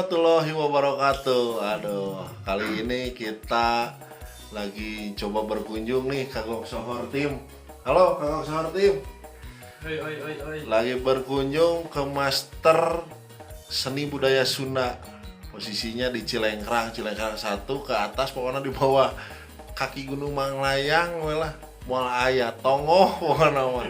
warahmatullahi wabarakatuh. Aduh, kali ini kita lagi coba berkunjung nih Kagok Sohor Tim. Halo Kagok Sohor Tim. Oi. Lagi berkunjung ke Master Seni Budaya Sunda. Posisinya di Cilengkrang 1 ke atas, pokoknya di bawah kaki Gunung Manglayang lah. Moal aya tongoh pokoknya mah.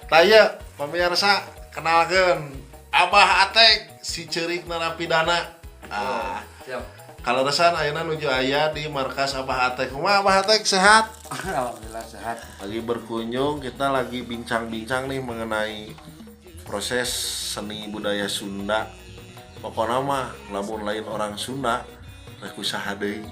Taya pemirsa kenalkeun Abah Atek si ceurik narapidana. Siap. Kalau resan ayeuna nuju aya di markas Abah Atek. Kumaha Abah Atek sehat? Alhamdulillah sehat. Lagi berkunjung, kita lagi bincang-bincang nih mengenai proses seni budaya Sunda. Pokoknya mah lamun lain orang Sunda rek usaha deui.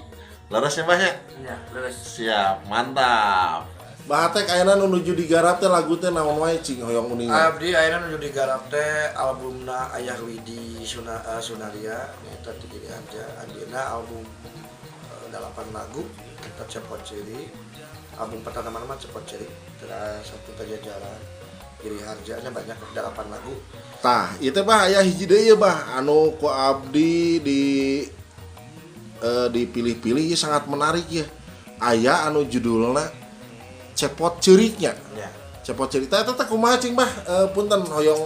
Leres ya Mbah ya? Iya, beres. Siap, mantap. Mbah Atek ayeuna nuju digarap teh lagu teh naon wae cing hoyong uning. Abdi ayeuna nuju digarap teh albumna Ayah Widi Sunaria eta ti diri aja. Andina album 8 lagu kita cepot ciri. Album pertama nama cepot ciri. Terus satu pajajaran. Giri harjanya banyak 8 lagu. Tah, ieu teh Bah aya hiji deui Bah anu ku abdi dipilih-pilih ieu sangat menarik ya. Aya anu judulna Cepot Ceuriknya. Ya. Cepot cerita eta teh kumaha cing Bah? Punten hoyong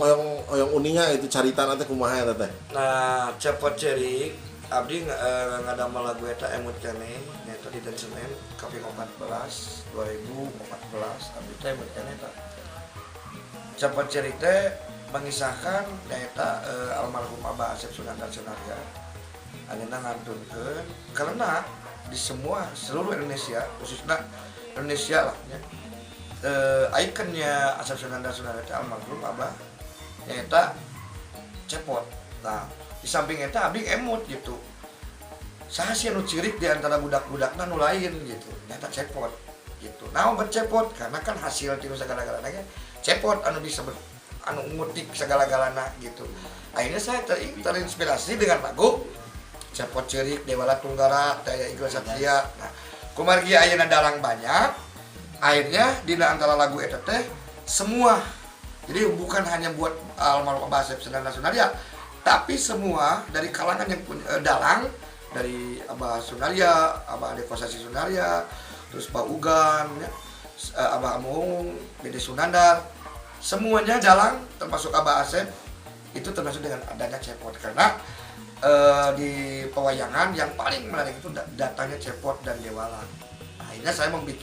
uninga itu caritana teh kumaha eta teh? Nah, cepot ciri abdi ngadamel lagu eta emut keneh eta di Dan Senen Kaping 14 2014 abdi teh emut keneh eta. Cepot ciri teh mengisahkan eta almarhum Abah Asep Sunandar Sunaria. Ayeuna ngantunkeun karena di seluruh Indonesia khususnya Indonesia lah ya. Ikonnya Asep Sunandar Sunaria teh almarhum Abah eta cepot. Nah, di samping eta abdi emut gitu. Saha sih anu cirik di antara budak-budakna nu lain gitu. Nyata cepot gitu. Naon bercepot karena kan hasil tina sagala-galana ge cepot anu bisa anu ngutik sagala-galana gitu. Akhirnya saya terinspirasi dengan lagu Cepot Ceurik Dewala Tunggara Daya Ikhlas Satria. Nah, kumargi ayeuna dalang banyak. Akhirnya di antara lagu eta teh semua. Jadi bukan hanya buat almarhum Abah Asep Sunandar Sunaria, tapi semua dari kalangan yang punya dalang dari Abah Sunaria, Abah Ade Kosasi Sunaria, terus Pak Ugan, ya, Abah Amung, Dede Sunandar, semuanya dalang termasuk Abah Asep itu termasuk dengan adanya cepot karena di pewayangan yang paling menarik itu datangnya cepot dan dewala. Akhirnya saya membuat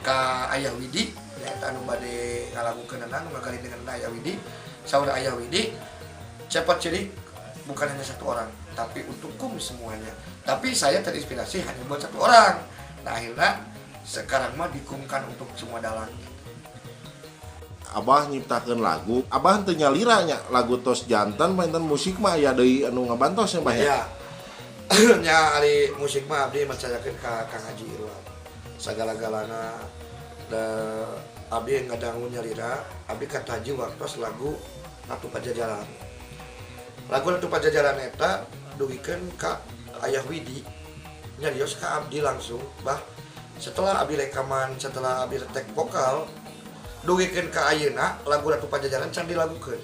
ke Ayah Widi, ya anu bade ngalagukeun anu ngagali dengan Ayah Widi, saudara Ayah Widi, cepot ciri bukan hanya satu orang, tapi untuk semuanya. Tapi saya terinspirasi hanya buat satu orang. Nah akhirnya sekarang mah dikumkan untuk semua dalang. Abah nyiptakeun lagu, Abah teu nyaliranya lagu tos jantan mainten musik mah aya deui anu ngabantos ya Bah ya. Ya. Nya ari musik mah abdi macayakeun ka Kang Haji Irwan. Sagala-galana abdi ngadangu nyalira, abdi kataji waktos lagu Ratu Pajajaran. Lagu Ratu Pajajaran eta dugikeun ka Ayah Widi. Nyarios ka abdi langsung, Bah. Setelah abdi rekaman, setelah abdi retek vokal, dugikeun ka ayeuna lagu Ratu Pajajaran can dilagukeun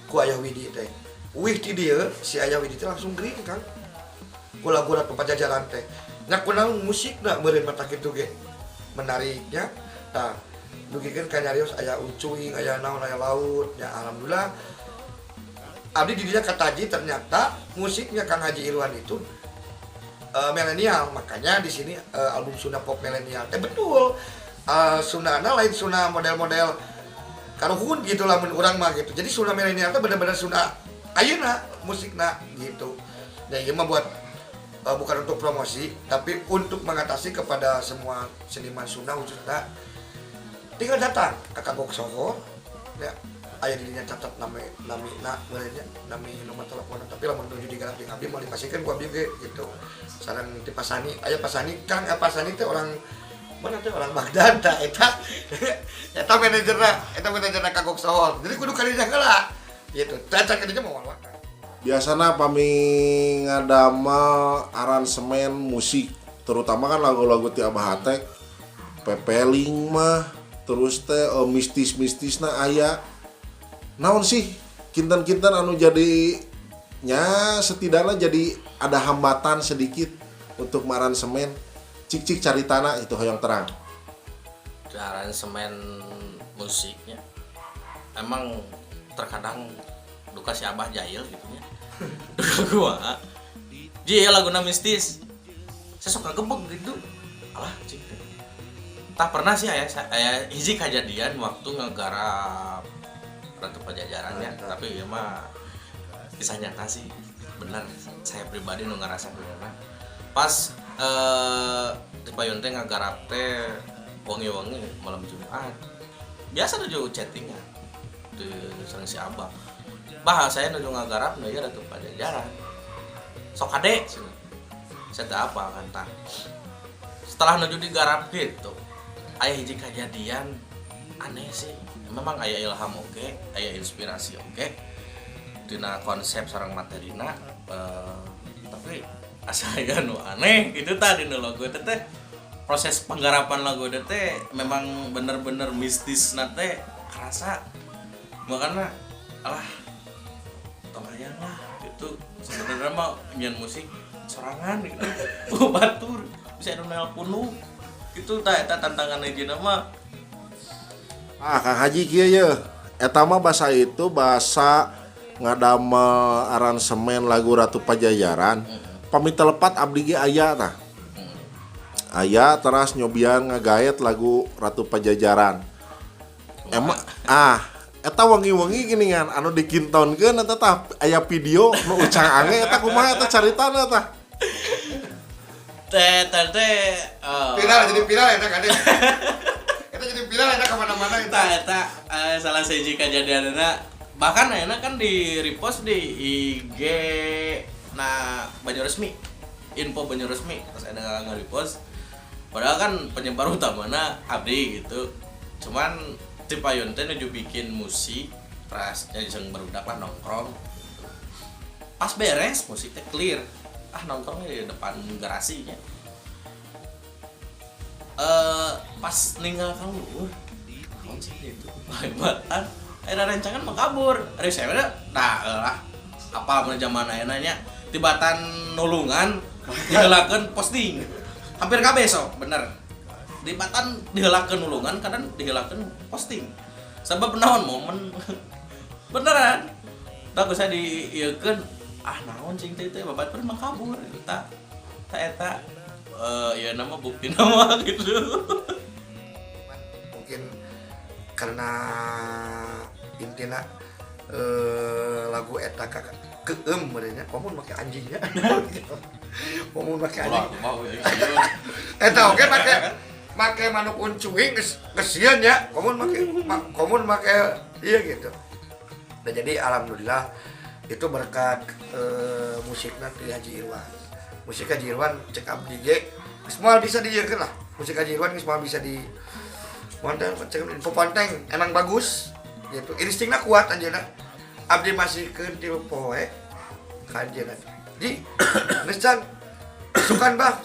ku Ayah Widi teh. Wih ti dieu si Ayah Widi teh langsung gering Kang. Ku lagu Ratu Pajajaran teh. Nya kunaon musikna meureun mata kitu ge. Menariknya. Tah, dugikeun ka nyarios aya ucuing, aya naon, aya laut. Ya alhamdulillah abdi di dinya kataji ternyata musiknya Kang Haji Irwan itu milenial. Makanya di sini album Sunda Pop milenial teh betul. Sundana lain Sunda model-model karuhun gitu lah menurut orang mah gitu. Jadi Sunda milenial itu benar-benar Sunda ayeuna musikna gitu. Dan ieu mah buat bukan untuk promosi tapi untuk mengatasi kepada semua seniman Sunda khususnya tinggal datang ke Kagok Sohor ya aya dirinya catat nami meureunnya nami nomor telepon tapi lamun nuju di garap abdi mau dipasikeun ku abdi ge gitu. Sareng ti Pasani aya Pasani Kang Pasani teh orang mana teh orang Baghdad tah eta manajerna Kagok Sohor. Jadi kudu kadinya heula gitu. Cacat kadinya mau wawakan. Biasana pami ngadamel aransemen musik, terutama kan lagu-lagu ti Abah Atek, pepeling mah, terus teh mistis-mistisna aya. Naon sih kinten-kinten anu jadi ya setidaknya jadi ada hambatan sedikit untuk aransemen cik cari tanah itu hoyong terang. Aransemen musiknya emang terkadang duka si Abah jahil gitu ya. Duka gua dia laguna mistis saya suka gebek gitu alah cik tak pernah sih saya hiji kejadian waktu ngegarap Ratu Pajajarannya tapi ya mah bisa nyata sih bener saya pribadi nu ngerasa bener pas di Payun teh ngagarap teh wangi-wangi malam Jumat biasa tuh chattingnya di sareng si Abah bah saya nuju ngagarap nu ya Ratu Pajajaran sok ade saya tak apa kan tak setelah nuju digarap gitu aya hiji kejadian aneh sih memang aya ilham oke aya inspirasi oke dina konsep sareng materina tapi asaya nu aneh itu tadi nu lagu teh proses penggarapan lagu teh memang bener-bener mistis nate kerasa makanya alah tongayang lah gitu sebenarnya mah nyanyi musik sorangan gitu batur bisa nunel kuno itu eta tantangan aja mah Kang Haji kieu ye eta mah bahasa itu bahasa ngadamel aransemen lagu Ratu Pajajaran pami telepat abdi ge aya tah aya teras nyobian ngagaet lagu Ratu Pajajaran emang eta wangi-wangi geuningan anu dikintonkeun eta tah aya video nu ucang ange eta kumaha eta caritana tah teh Viral jadi viral eta kan. Eta jadi viral eta kemana-mana eta salah siji kejadianna bahkan enak kan di repost di IG Banyu Resmi info Banyu Resmi terus ada nge-repost padahal kan penyebar utamana abdi gitu cuman ti Payun teh nuju bikin musik terus jeung barudak lah nongkrong pas beres musik teh clear nongkrongnya di depan garasinya pas ninggal Kang Luhur naon sih itu hebatan ada rencangan mau kabur dari saya lah apa mana zaman nanya tibatan nulungan dihelakeun posting hampir kabeh sok bener tibatan dihelakeun nulungan kadang dihelakeun posting sebab naon momen beneran tak bisa diieukeun naon cing teh babat pun mah kabur gitu tak eta ya nama bukti nama gitu mungkin karena intina lagu eta keem merenya komun make anjingnya komun make anjing eta oke make manuk uncuing geus sieun ya komun make iya gitu nah jadi alhamdulillah itu berkat musiknya di Haji Irwan musik Haji Irwan cek abdi ge semua bisa dieukeun lah musik Haji Irwan semua bisa di modal cek info ponteng emang bagus gitu instingna kuat anjeunna abdi masih keun tilu poe ka anjeunna di geus can sukan bah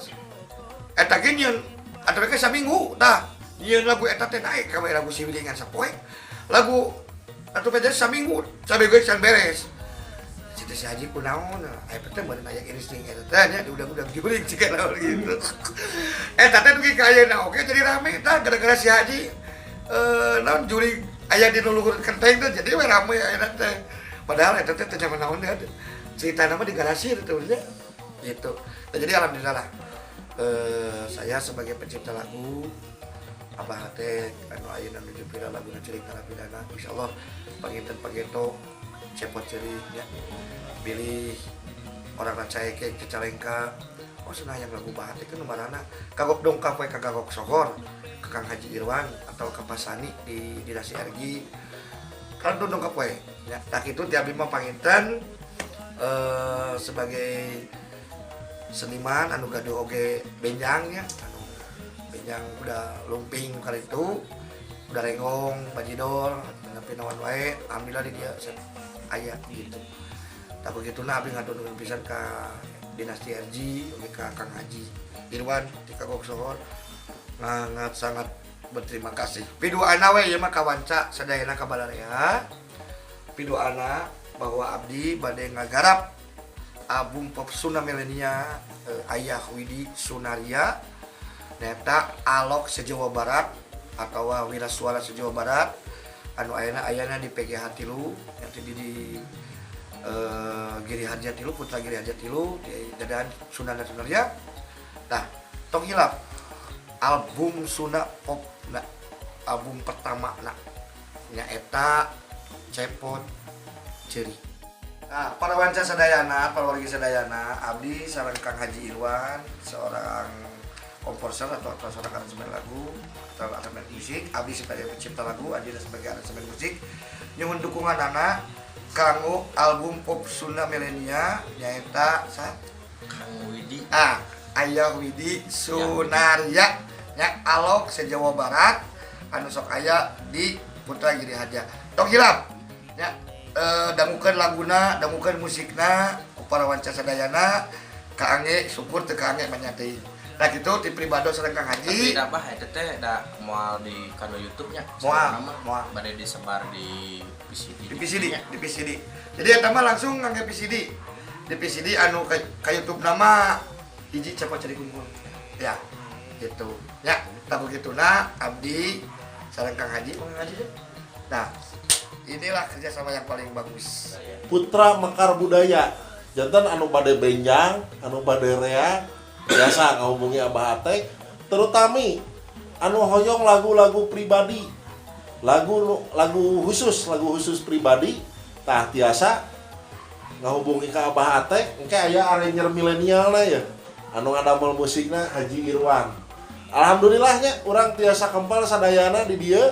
eta ge nyieun atuh ke saminggu tah nyieun lagu eta teh naik ka lagu siwilingan sapoe lagu atuh pede saminggu cabe geus can beres cita si Haji kunaon aya teh beunang aya insting eta teh nya udah jurig cika lawan gitu eta teh dugi ka ayeuna oke jadi rame tah gara-gara si Haji naon jurig aya di luhur kenteng teh jadi we rame ayeuna teh padahal eta teh teh zaman naon teh ceritana mah di garasi teh gitu nah, jadi alhamdulillah lah saya sebagai pencipta lagu Abah teh anu ayeuna nuju viral laguna Ceurik Narapidana insyaallah panginten pageto cepot ceurik ya pilih orang racai ke Cicalengka cenah yang lagu bahat teh nu marana kagok dongkap we ka Gagok Sohor ke Kang Haji Irwan atau ke Pasani di Dinasti RG kan dongkap we ya tak itu ti abdi mah panginten sebagai seniman anu gaduh oge benjangnya anu benjang udah lumping kali itu udah rengong bajidor tapi nawan wae alhamdulillah di dia aya gitu tak begitu na abdi ngaturkeun pisan ka Dinasti RG oge ka Kang Haji Irwan di Gagok Sohor sangat berterima kasih pidoana we ieu mah kawanca sadayana kabalarea pidoana bahwa abdi bade ngagarap album pop Sunda Milenia Ayah Widi Sunaria neta Alok se-Jawa Barat atau Wira Suara se-Jawa Barat anu ayana di PGH Tilu nanti di Giri Harja Tilu Putra Giri Harja Tilu di dadaan Sunda dan Sunaria. Nah, tong hilap album Sunda pop nah, album pertama nah nyaeta Cepot Ceri. Nah, para wanca sadayana, para wargi sadayana, abdi sareng Kang Haji Irwan, seorang komposer atau seorang aransemen lagu atau aransemen musik, abdi sebagai pencipta lagu, Adi sebagai aransemen musik. Nyuhun dukungan anak kanggo album pop Sunda Milenia nyaeta Kang Widi Ayah Widi Sunaria nya Alok se-Jawa Barat anu sok aya di Putra Giri Harja. Tong hilap nya dangukeun laguna, dangukeun musikna ku para wanca sadayana kaangge syukur teu kaangge manya teuing. Nah kitu ti pribado sareng Kang Haji. Tidak bah eta teh da moal di kanal YouTube-nya. Moal bade disebar di PCD. Di PCD. Jadi eta mah langsung ngangge PCD. Di PCD anu ka YouTube nama hiji Cepot Ceri Gungkul. Ya, gitu. Ya, tahu gituna abdi sareng Kang Haji, Nah, inilah kerjasama yang paling bagus. Putra Mekar Budaya jantan anu bade benjang anu bade rea biasa ngahubungi Abah Atek terutama anu hoyong lagu-lagu pribadi lagu khusus pribadi tah tiasa ngahubungi ke Abah Atek engke aya arranger milenial na ya anu ngadamel musikna Haji Irwan. Alhamdulillahnya urang tiasa kempal sadayana di dieu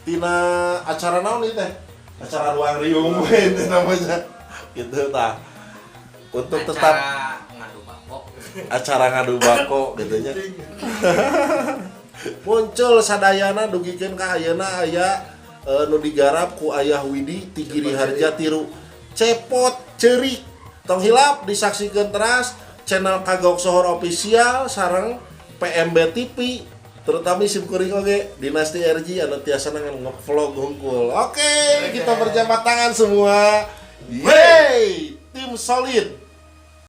tina acara naon ieu teh acara ruang riung itu namanya gitu tah untuk tetap acara ngadu bako gitu nya muncul sadayana dugikeun ka ayeuna aya nu digarap ku Ayah Widi ti Giri Harja Tilu Cepot Ceri. Tong hilap disaksikeun teras channel Kagok Sohor Official sareng PMB TV terutama sim kuring oge Dinasti RG anu tiasa nge-vlog hungkul. Oke, kita berjabat tangan semua. Yeay, tim solid.